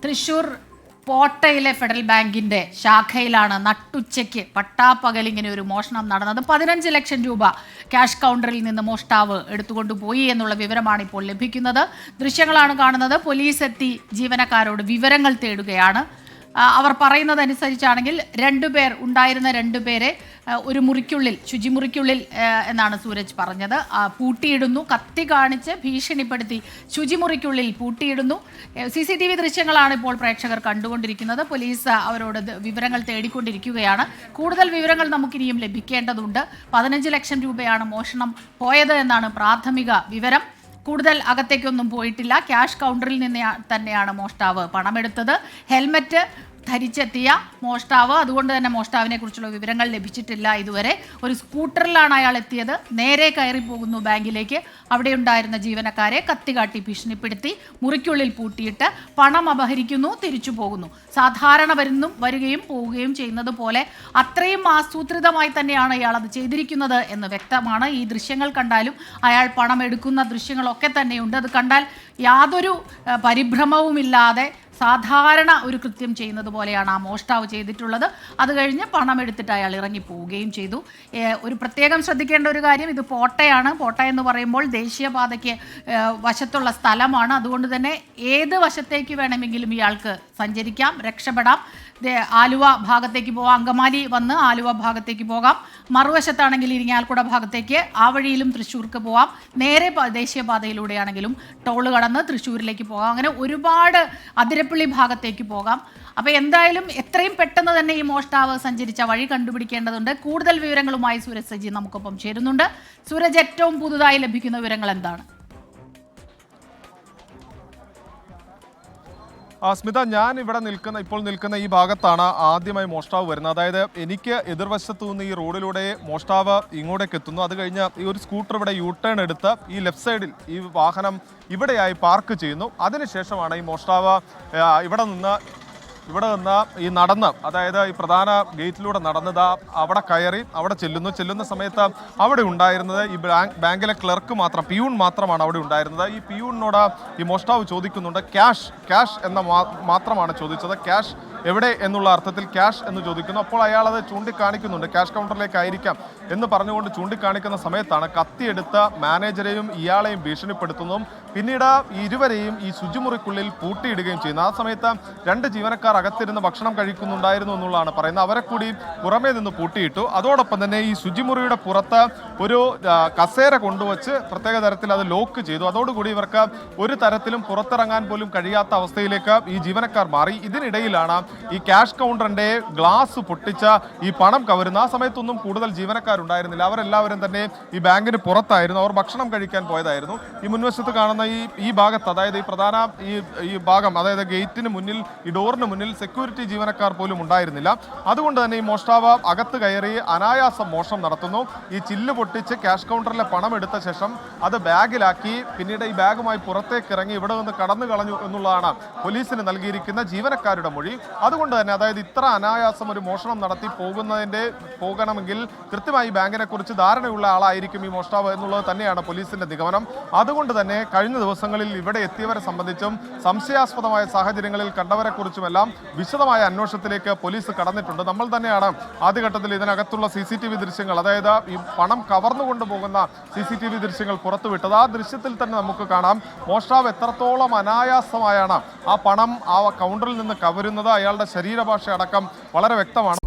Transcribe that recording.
Thrissur പോട്ടയിലെ federal ബാങ്കിന്റെ ശാഖയിലാണ് നട്ടുച്ചയ്ക്ക് പട്ടാപ്പകൽ ഇങ്ങനെ ഒരു മോഷണം നടന്നത്. 15 ലക്ഷം രൂപ ക്യാഷ് കൗണ്ടറിൽ നിന്ന് മോഷ്ടാവ് എടുത്തുകൊണ്ടുപോയി എന്നുള്ള വിവരമാണ് ഇപ്പോൾ ലഭിക്കുന്നത്. ദൃശ്യങ്ങളാണ് കാണുന്നത്. പോലീസ് എത്തി ജീവനക്കാരോട് വിവരങ്ങൾ തേടുകയാണ്. അവർ പറയുന്നതനുസരിച്ചാണെങ്കിൽ ഉണ്ടായിരുന്ന രണ്ടുപേരെ ഒരു മുറിക്കുള്ളിൽ, ശുചിമുറിക്കുള്ളിൽ എന്നാണ് സൂരജ് പറഞ്ഞത്, പൂട്ടിയിടുന്നു. കത്തി കാണിച്ച് ഭീഷണിപ്പെടുത്തി ശുചിമുറിക്കുള്ളിൽ പൂട്ടിയിടുന്നു. CCTV ദൃശ്യങ്ങളാണ് ഇപ്പോൾ പ്രേക്ഷകർ കണ്ടുകൊണ്ടിരിക്കുന്നത്. പോലീസ് അവരോട് വിവരങ്ങൾ തേടിക്കൊണ്ടിരിക്കുകയാണ്. കൂടുതൽ വിവരങ്ങൾ നമുക്കിനിയും ലഭിക്കേണ്ടതുണ്ട്. 15 ലക്ഷം രൂപയാണ് മോഷണം പോയത് എന്നാണ് പ്രാഥമിക വിവരം. കൂടുതൽ അകത്തേക്കൊന്നും പോയിട്ടില്ല. ക്യാഷ് കൗണ്ടറിൽ നിന്ന് തന്നെയാണ് മോഷ്ടാവ് പണമെടുത്തത്. ഹെൽമറ്റ് ധരിച്ചെത്തിയ മോഷ്ടാവ്, അതുകൊണ്ട് തന്നെ മോഷ്ടാവിനെ കുറിച്ചുള്ള വിവരങ്ങൾ ലഭിച്ചിട്ടില്ല ഇതുവരെ. ഒരു സ്കൂട്ടറിലാണ് അയാൾ എത്തിയത്. നേരെ കയറി പോകുന്നു ബാങ്കിലേക്ക്. അവിടെ ഉണ്ടായിരുന്ന ജീവനക്കാരെ കത്തികാട്ടി ഭീഷണിപ്പെടുത്തി മുറിക്കുള്ളിൽ പൂട്ടിയിട്ട് പണം അപഹരിക്കുന്നു, തിരിച്ചു പോകുന്നു. സാധാരണ വരികയും പോവുകയും ചെയ്യുന്നത് പോലെ അത്രയും ആസൂത്രിതമായി തന്നെയാണ് ഇയാൾ അത് ചെയ്തിരിക്കുന്നത് എന്ന് വ്യക്തമാണ്. ഈ ദൃശ്യങ്ങൾ കണ്ടാലും അയാൾ പണം എടുക്കുന്ന ദൃശ്യങ്ങളൊക്കെ തന്നെയുണ്ട്. അത് കണ്ടാൽ യാതൊരു പരിഭ്രമവുമില്ലാതെ സാധാരണ ഒരു കൃത്യം ചെയ്യുന്നത് പോലെയാണ് ആ മോഷ്ടാവ് ചെയ്തിട്ടുള്ളത്. അത് കഴിഞ്ഞ് പണം എടുത്തിട്ട് അയാൾ ഇറങ്ങി പോവുകയും ചെയ്തു. ഒരു പ്രത്യേകം ശ്രദ്ധിക്കേണ്ട ഒരു കാര്യം, ഇത് പോട്ടയാണ്. പോട്ട എന്ന് പറയുമ്പോൾ ദേശീയപാതയ്ക്ക് വശത്തുള്ള സ്ഥലമാണ്. അതുകൊണ്ട് തന്നെ ഏത് വശത്തേക്ക് വേണമെങ്കിലും ഇയാൾക്ക് സഞ്ചരിക്കാം, രക്ഷപ്പെടാം. ആലുവ ഭാഗത്തേക്ക് പോകാം, അങ്കമാലി വന്ന് ആലുവ ഭാഗത്തേക്ക് പോകാം. മറുവശത്താണെങ്കിൽ ഇരിങ്ങാലക്കുട ഭാഗത്തേക്ക്, ആ വഴിയിലും തൃശ്ശൂർക്ക് പോകാം. നേരെ ദേശീയപാതയിലൂടെയാണെങ്കിലും ടോള് കടന്ന് തൃശ്ശൂരിലേക്ക് പോകാം. അങ്ങനെ ഒരുപാട് അതിരപ്പള്ളി ഭാഗത്തേക്ക് പോകാം. അപ്പോൾ എന്തായാലും എത്രയും പെട്ടെന്ന് തന്നെ ഈ മോഷ്ടാവ് സഞ്ചരിച്ച വഴി കണ്ടുപിടിക്കേണ്ടതുണ്ട്. കൂടുതൽ വിവരങ്ങളുമായി സൂരജ് സജി നമുക്കൊപ്പം ചേരുന്നുണ്ട്. സൂരജ്, ഏറ്റവും പുതുതായി ലഭിക്കുന്ന വിവരങ്ങൾ എന്താണ്? സ്മിത, ഞാൻ ഇപ്പോൾ നിൽക്കുന്ന ഈ ഭാഗത്താണ് ആദ്യമായി മോഷ്ടാവ് വരുന്നത്. അതായത് എനിക്ക് എതിർവശത്തു നിന്ന് ഈ റോഡിലൂടെ മോഷ്ടാവ് ഇങ്ങോട്ടേക്ക് എത്തുന്നു. അത് കഴിഞ്ഞ് ഈ ഒരു സ്കൂട്ടർ ഇവിടെ ടേൺ എടുത്ത് ഈ ലെഫ്റ്റ് സൈഡിൽ ഈ വാഹനം ഇവിടെയായി പാർക്ക് ചെയ്യുന്നു. അതിനുശേഷമാണ് ഈ മോഷ്ടാവ് ഇവിടെ നിന്ന് ഈ നടന്ന്, അതായത് ഈ പ്രധാന ഗേറ്റിലൂടെ നടന്നത് അവിടെ കയറി അവിടെ ചെല്ലുന്ന സമയത്ത് അവിടെ ഉണ്ടായിരുന്നത് ഈ ബാങ്കിലെ ക്ലർക്ക് മാത്രം, പിയൂൺ മാത്രമാണ് അവിടെ ഉണ്ടായിരുന്നത്. ഈ പിയൂണിനോട് ഈ മോഷ്ടാവ് ചോദിക്കുന്നുണ്ട്, ക്യാഷ് എന്ന മാത്രമാണ് ചോദിച്ചത്. ക്യാഷ് എവിടെ എന്നുള്ള അർത്ഥത്തിൽ ക്യാഷ് എന്ന് ചോദിക്കുന്നു. അപ്പോൾ അയാൾ അത് ചൂണ്ടിക്കാണിക്കുന്നുണ്ട്, ക്യാഷ് കൗണ്ടറിലേക്കായിരിക്കാം എന്ന് പറഞ്ഞുകൊണ്ട് ചൂണ്ടിക്കാണിക്കുന്ന സമയത്താണ് കത്തിയെടുത്ത് മാനേജരെയും ഇയാളെയും ഭീഷണിപ്പെടുത്തുന്നതും പിന്നീട് ഇരുവരെയും ഈ ശുചിമുറിക്കുള്ളിൽ പൂട്ടിയിടുകയും ചെയ്യുന്നു. ആ സമയത്ത് 2 ജീവനക്കാർ അകത്തിരുന്ന് ഭക്ഷണം കഴിക്കുന്നുണ്ടായിരുന്നു എന്നുള്ളതാണ് പറയുന്നത്. അവരെ കൂടി പുറമേ നിന്ന് പൂട്ടിയിട്ടു. അതോടൊപ്പം തന്നെ ഈ ശുചിമുറിയുടെ പുറത്ത് ഒരു കസേര കൊണ്ടുവച്ച് പ്രത്യേക തരത്തിൽ അത് ലോക്ക് ചെയ്തു. അതോടുകൂടി ഇവർക്ക് ഒരു തരത്തിലും പുറത്തിറങ്ങാൻ പോലും കഴിയാത്ത അവസ്ഥയിലേക്ക് ഈ ജീവനക്കാർ മാറി. ഇതിനിടയിലാണ് ഈ ക്യാഷ് കൗണ്ടറിന്റെ ഗ്ലാസ് പൊട്ടിച്ച ഈ പണം കവരുന്ന. ആ സമയത്തൊന്നും കൂടുതൽ ജീവനക്കാരുണ്ടായിരുന്നില്ല. അവരെല്ലാവരും തന്നെ ഈ ബാങ്കിന് പുറത്തായിരുന്നു. അവർ ഭക്ഷണം കഴിക്കാൻ പോയതായിരുന്നു. ഈ മുൻവശത്ത് കാണുന്ന ഈ ഭാഗത്ത്, അതായത് ഈ പ്രധാന ഈ ഭാഗം, അതായത് ഗേറ്റിന് മുന്നിൽ, ഈ ഡോറിന് മുന്നിൽ സെക്യൂരിറ്റി ജീവനക്കാർ പോലും ഉണ്ടായിരുന്നില്ല. അതുകൊണ്ട് തന്നെ ഈ മോഷ്ടാവ് അകത്ത് കയറി അനായാസം മോഷണം നടത്തുന്നു. ഈ ചില്ല് പൊട്ടിച്ച് ക്യാഷ് കൗണ്ടറിലെ പണം എടുത്ത ശേഷം അത് ബാഗിലാക്കി പിന്നീട് ഈ ബാഗുമായി പുറത്തേക്ക് ഇറങ്ങി ഇവിടെ നിന്ന് കടന്നു കളഞ്ഞു എന്നുള്ളതാണ് പോലീസിന് നൽകിയിരിക്കുന്ന ജീവനക്കാരുടെ മൊഴി. അതുകൊണ്ട് തന്നെ, അതായത് ഇത്ര അനായാസം ഒരു മോഷണം നടത്തി പോകണമെങ്കിൽ കൃത്യമായി ബാങ്കിനെ കുറിച്ച് ധാരണയുള്ള ആളായിരിക്കും ഈ മോഷ്ടാവ് എന്നുള്ളത് തന്നെയാണ് പോലീസിന്റെ നിഗമനം. അതുകൊണ്ട് തന്നെ കഴിഞ്ഞ ദിവസങ്ങളിൽ ഇവിടെ എത്തിയവരെ സംബന്ധിച്ചും സംശയാസ്പദമായ സാഹചര്യങ്ങളിൽ കണ്ടവരെ കുറിച്ചുമെല്ലാം വിശദമായ അന്വേഷണത്തിലേക്ക് പോലീസ് കടന്നിട്ടുണ്ട്. നമ്മൾ തന്നെയാണ് ആദ്യഘട്ടത്തിൽ ഇതിനകത്തുള്ള CCTV ദൃശ്യങ്ങൾ, അതായത് ഈ പണം കവർന്നുകൊണ്ടു പോകുന്ന CCTV ദൃശ്യങ്ങൾ പുറത്തുവിട്ടത്. ആ ദൃശ്യത്തിൽ തന്നെ നമുക്ക് കാണാം മോഷ്ടാവ് എത്രത്തോളം അനായാസമായാണ് ആ പണം ആ കൗണ്ടറിൽ നിന്ന് കവരുന്നത്. അയാളുടെ ശരീരഭാഷ അടക്കം വളരെ വ്യക്തമാണ്.